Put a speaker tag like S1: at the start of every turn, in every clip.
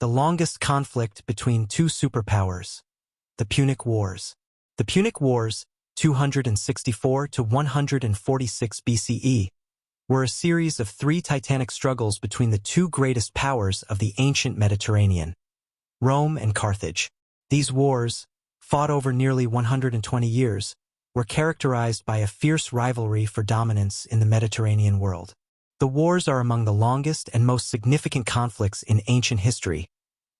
S1: the longest conflict between two superpowers, the Punic Wars. The Punic Wars, 264 to 146 BCE, were a series of three titanic struggles between the two greatest powers of the ancient Mediterranean, Rome and Carthage. These wars, fought over nearly 120 years, were characterized by a fierce rivalry for dominance in the Mediterranean world. The wars are among the longest and most significant conflicts in ancient history,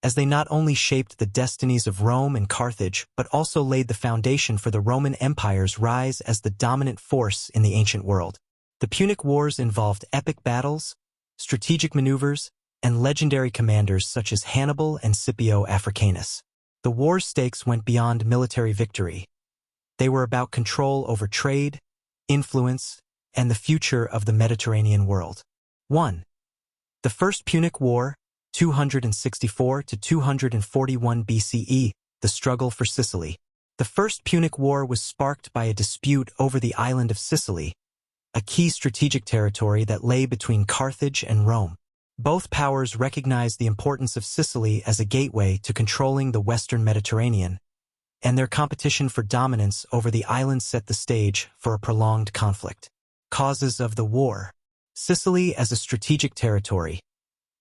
S1: as they not only shaped the destinies of Rome and Carthage but also laid the foundation for the Roman Empire's rise as the dominant force in the ancient world. The Punic Wars involved epic battles, strategic maneuvers, and legendary commanders such as Hannibal and Scipio Africanus. The war's stakes went beyond military victory. They were about control over trade, influence, and the future of the Mediterranean world. 1. The First Punic War, 264 to 241 BCE, the struggle for Sicily. The First Punic War was sparked by a dispute over the island of Sicily, a key strategic territory that lay between Carthage and Rome. Both powers recognized the importance of Sicily as a gateway to controlling the Western Mediterranean, and their competition for dominance over the island set the stage for a prolonged conflict. Causes of the war. Sicily as a strategic territory.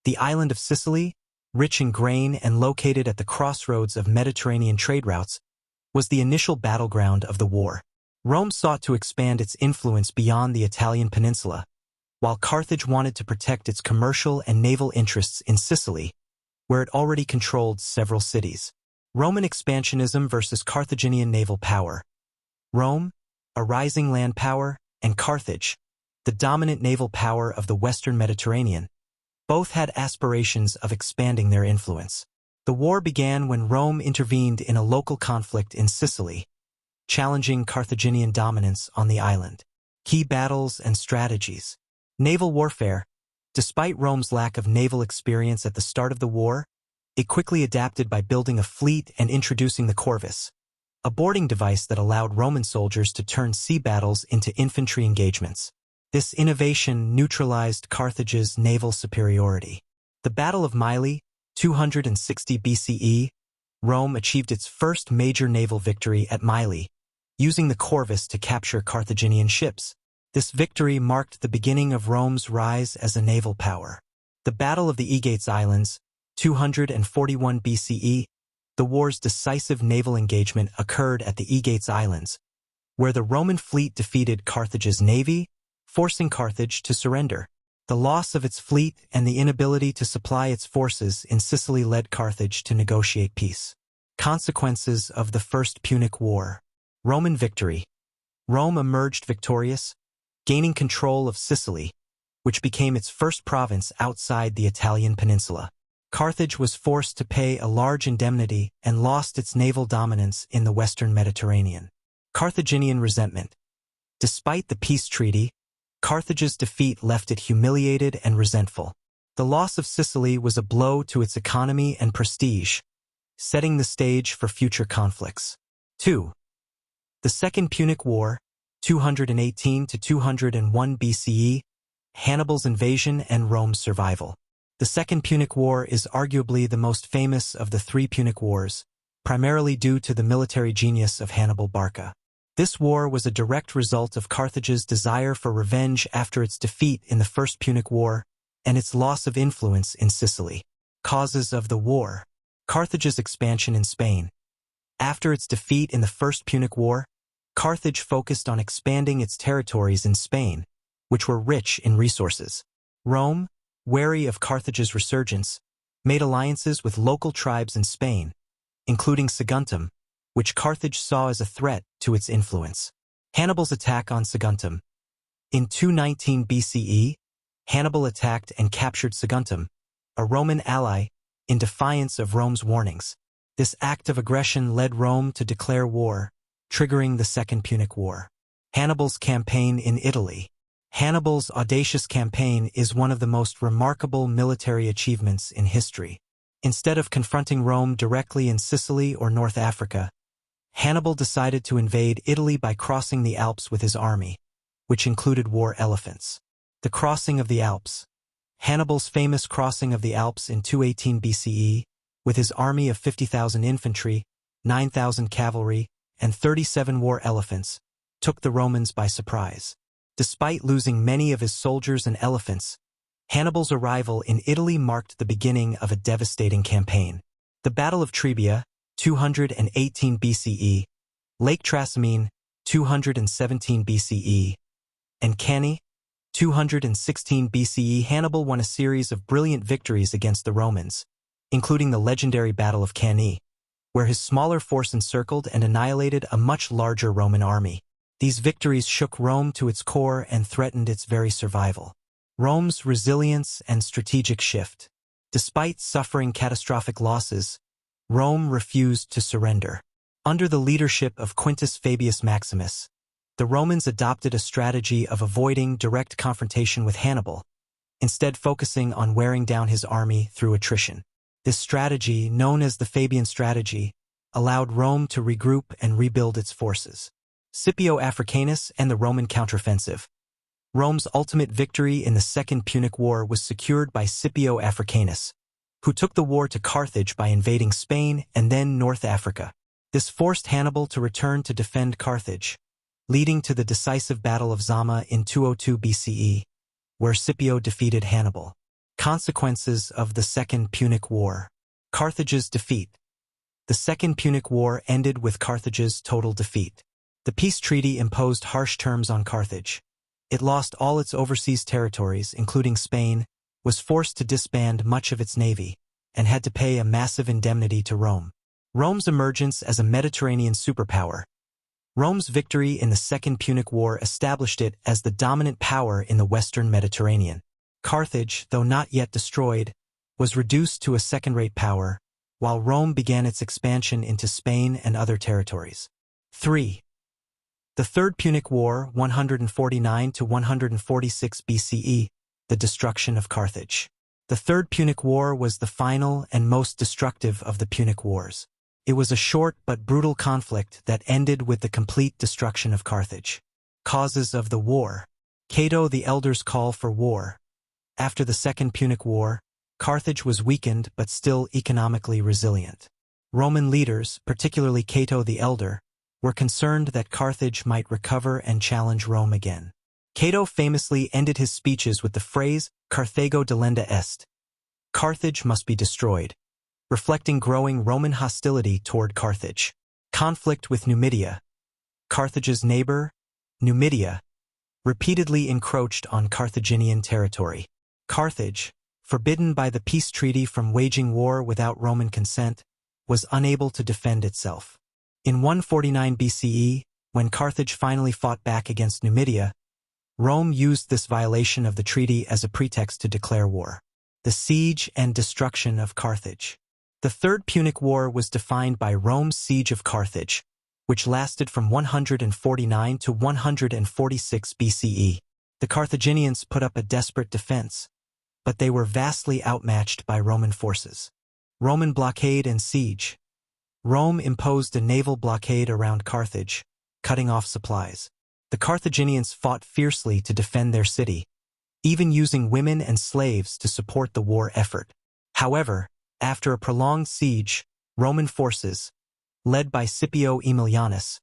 S1: The island of Sicily, rich in grain and located at the crossroads of Mediterranean trade routes, was the initial battleground of the war. Rome sought to expand its influence beyond the Italian peninsula, while Carthage wanted to protect its commercial and naval interests in Sicily, where it already controlled several cities. Roman expansionism versus Carthaginian naval power. Rome, a rising land power, and Carthage, the dominant naval power of the Western Mediterranean, both had aspirations of expanding their influence. The war began when Rome intervened in a local conflict in Sicily, challenging Carthaginian dominance on the island. Key battles and strategies. Naval warfare. Despite Rome's lack of naval experience at the start of the war, it quickly adapted by building a fleet and introducing the corvus, a boarding device that allowed Roman soldiers to turn sea battles into infantry engagements. This innovation neutralized Carthage's naval superiority. The Battle of Mylae, 260 BCE, Rome achieved its first major naval victory at Mylae, using the corvus to capture Carthaginian ships. This victory marked the beginning of Rome's rise as a naval power. The Battle of the Aegates Islands, 241 BCE, the war's decisive naval engagement occurred at the Aegates Islands, where the Roman fleet defeated Carthage's navy, forcing Carthage to surrender. The loss of its fleet and the inability to supply its forces in Sicily led Carthage to negotiate peace. Consequences of the First Punic War. Roman victory. Rome emerged victorious, gaining control of Sicily, which became its first province outside the Italian peninsula. Carthage was forced to pay a large indemnity and lost its naval dominance in the Western Mediterranean. Carthaginian resentment. Despite the peace treaty, Carthage's defeat left it humiliated and resentful. The loss of Sicily was a blow to its economy and prestige, setting the stage for future conflicts. 2. The Second Punic War, 218 to 201 BCE, Hannibal's invasion and Rome's survival. The Second Punic War is arguably the most famous of the three Punic Wars, primarily due to the military genius of Hannibal Barca. This war was a direct result of Carthage's desire for revenge after its defeat in the First Punic War and its loss of influence in Sicily. Causes of the war. Carthage's expansion in Spain. After its defeat in the First Punic War, Carthage focused on expanding its territories in Spain, which were rich in resources. Rome, wary of Carthage's resurgence, made alliances with local tribes in Spain, including Saguntum, which Carthage saw as a threat to its influence. Hannibal's attack on Saguntum. In 219 BCE, Hannibal attacked and captured Saguntum, a Roman ally, in defiance of Rome's warnings. This act of aggression led Rome to declare war, triggering the Second Punic War. Hannibal's campaign in Italy. Hannibal's audacious campaign is one of the most remarkable military achievements in history. Instead of confronting Rome directly in Sicily or North Africa, Hannibal decided to invade Italy by crossing the Alps with his army, which included war elephants. The crossing of the Alps. Hannibal's famous crossing of the Alps in 218 BCE, with his army of 50,000 infantry, 9,000 cavalry, and 37 war elephants, took the Romans by surprise. Despite losing many of his soldiers and elephants, Hannibal's arrival in Italy marked the beginning of a devastating campaign. The Battle of Trebia, 218 BCE, Lake Trasimene, 217 BCE, and Cannae, 216 BCE. Hannibal won a series of brilliant victories against the Romans, including the legendary Battle of Cannae, where his smaller force encircled and annihilated a much larger Roman army. These victories shook Rome to its core and threatened its very survival. Rome's resilience and strategic shift. Despite suffering catastrophic losses, Rome refused to surrender. Under the leadership of Quintus Fabius Maximus, the Romans adopted a strategy of avoiding direct confrontation with Hannibal, instead focusing on wearing down his army through attrition. This strategy, known as the Fabian strategy, allowed Rome to regroup and rebuild its forces. Scipio Africanus and the Roman counteroffensive. Rome's ultimate victory in the Second Punic War was secured by Scipio Africanus, who took the war to Carthage by invading Spain and then North Africa. This forced Hannibal to return to defend Carthage, leading to the decisive Battle of Zama in 202 BCE, where Scipio defeated Hannibal. Consequences of the Second Punic War. Carthage's defeat. The Second Punic War ended with Carthage's total defeat. The peace treaty imposed harsh terms on Carthage. It lost all its overseas territories, including Spain, was forced to disband much of its navy, and had to pay a massive indemnity to Rome. Rome's emergence as a Mediterranean superpower. Rome's victory in the Second Punic War established it as the dominant power in the Western Mediterranean. Carthage, though not yet destroyed, was reduced to a second-rate power, while Rome began its expansion into Spain and other territories. 3. The Third Punic War, 149 to 146 BCE, the destruction of Carthage. The Third Punic War was the final and most destructive of the Punic Wars. It was a short but brutal conflict that ended with the complete destruction of Carthage. Causes of the war. Cato the Elder's call for war. After the Second Punic War, Carthage was weakened but still economically resilient. Roman leaders, particularly Cato the Elder, were concerned that Carthage might recover and challenge Rome again. Cato famously ended his speeches with the phrase, Carthago delenda est. Carthage must be destroyed, reflecting growing Roman hostility toward Carthage. Conflict with Numidia. Carthage's neighbor, Numidia, repeatedly encroached on Carthaginian territory. Carthage, forbidden by the peace treaty from waging war without Roman consent, was unable to defend itself. In 149 BCE, when Carthage finally fought back against Numidia, Rome used this violation of the treaty as a pretext to declare war. The siege and destruction of Carthage. The Third Punic War was defined by Rome's siege of Carthage, which lasted from 149 to 146 BCE. The Carthaginians put up a desperate defense, but they were vastly outmatched by Roman forces. Roman blockade and siege. Rome imposed a naval blockade around Carthage, cutting off supplies. The Carthaginians fought fiercely to defend their city, even using women and slaves to support the war effort. However, after a prolonged siege, Roman forces, led by Scipio Aemilianus,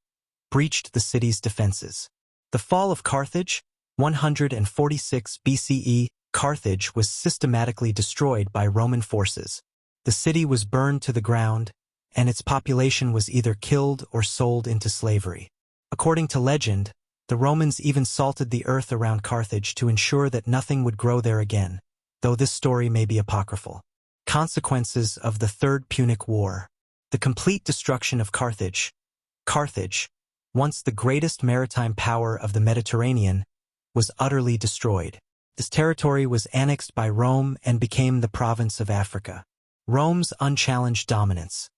S1: breached the city's defenses. The fall of Carthage, 146 BCE. Carthage was systematically destroyed by Roman forces. The city was burned to the ground, and its population was either killed or sold into slavery. According to legend, the Romans even salted the earth around Carthage to ensure that nothing would grow there again, though this story may be apocryphal. Consequences of the Third Punic War. The complete destruction of Carthage. Carthage, once the greatest maritime power of the Mediterranean, was utterly destroyed. This territory was annexed by Rome and became the province of Africa. Rome's unchallenged dominance.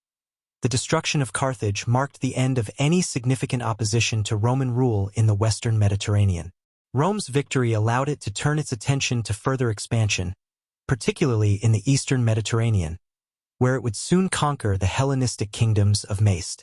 S1: The destruction of Carthage marked the end of any significant opposition to Roman rule in the Western Mediterranean. Rome's victory allowed it to turn its attention to further expansion, particularly in the Eastern Mediterranean, where it would soon conquer the Hellenistic kingdoms of Maced.